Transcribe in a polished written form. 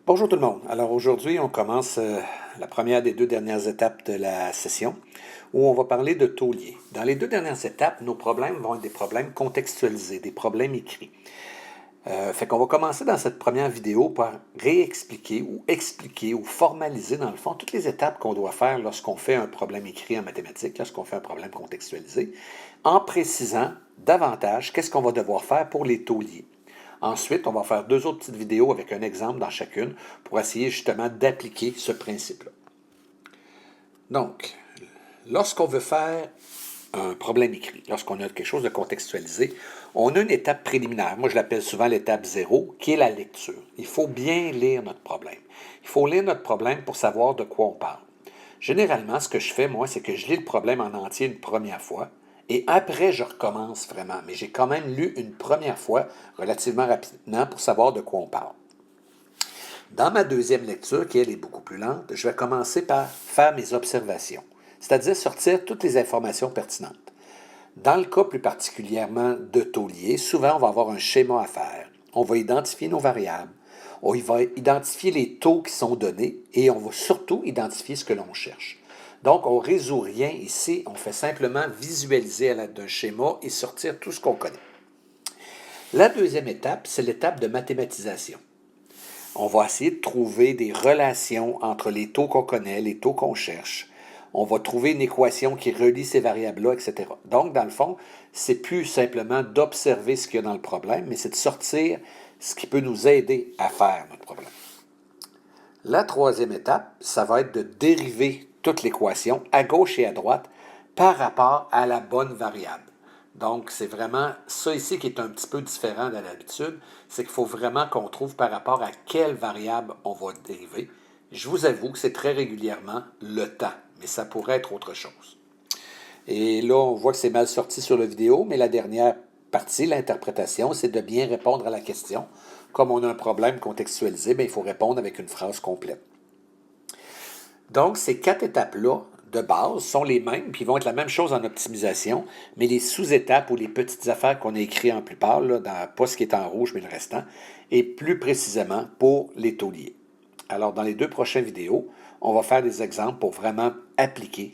Bonjour tout le monde. Alors aujourd'hui, on commence la première des deux dernières étapes de la session où on va parler de taulier. Dans les deux dernières étapes, nos problèmes vont être des problèmes contextualisés, des problèmes écrits. Fait qu'on va commencer dans cette première vidéo par réexpliquer ou expliquer ou formaliser dans le fond toutes les étapes qu'on doit faire lorsqu'on fait un problème écrit en mathématiques, lorsqu'on fait un problème contextualisé, en précisant davantage qu'est-ce qu'on va devoir faire pour les tauliers. Ensuite, on va faire deux autres petites vidéos avec un exemple dans chacune pour essayer justement d'appliquer ce principe-là. Donc, lorsqu'on veut faire un problème écrit, lorsqu'on a quelque chose de contextualisé, on a une étape préliminaire. Moi, je l'appelle souvent l'étape 0, qui est la lecture. Il faut bien lire notre problème. Il faut lire notre problème pour savoir de quoi on parle. Généralement, ce que je fais, moi, c'est que je lis le problème en entier une première fois, et après, je recommence vraiment. Mais j'ai quand même lu une première fois, relativement rapidement, pour savoir de quoi on parle. Dans ma deuxième lecture, qui elle est beaucoup plus lente, je vais commencer par faire mes observations, c'est-à-dire sortir toutes les informations pertinentes. Dans le cas plus particulièrement de taulier, souvent on va avoir un schéma à faire. On va identifier nos variables, on va identifier les taux qui sont donnés et on va surtout identifier ce que l'on cherche. Donc, on ne résout rien ici, on fait simplement visualiser à l'aide d'un schéma et sortir tout ce qu'on connaît. La deuxième étape, c'est l'étape de mathématisation. On va essayer de trouver des relations entre les taux qu'on connaît, les taux qu'on cherche. On va trouver une équation qui relie ces variables-là, etc. Donc, dans le fond, c'est plus simplement d'observer ce qu'il y a dans le problème, mais c'est de sortir ce qui peut nous aider à faire notre problème. La troisième étape, ça va être de dériver toute l'équation à gauche et à droite par rapport à la bonne variable. Donc, c'est vraiment ça ici qui est un petit peu différent de l'habitude, c'est qu'il faut vraiment qu'on trouve par rapport à quelle variable on va dériver. Je vous avoue que c'est très régulièrement le temps, mais ça pourrait être autre chose. Et là, on voit que c'est mal sorti sur la vidéo, mais la dernière partie, l'interprétation, c'est de bien répondre à la question. Comme on a un problème contextualisé, bien, il faut répondre avec une phrase complète. Donc, ces quatre étapes-là, de base, sont les mêmes, puis vont être la même chose en optimisation, mais les sous-étapes ou les petites affaires qu'on a écrites en plupart, là, pas ce qui est en rouge, mais le restant, et plus précisément pour les tauliers. Alors, dans les deux prochaines vidéos, on va faire des exemples pour vraiment appliquer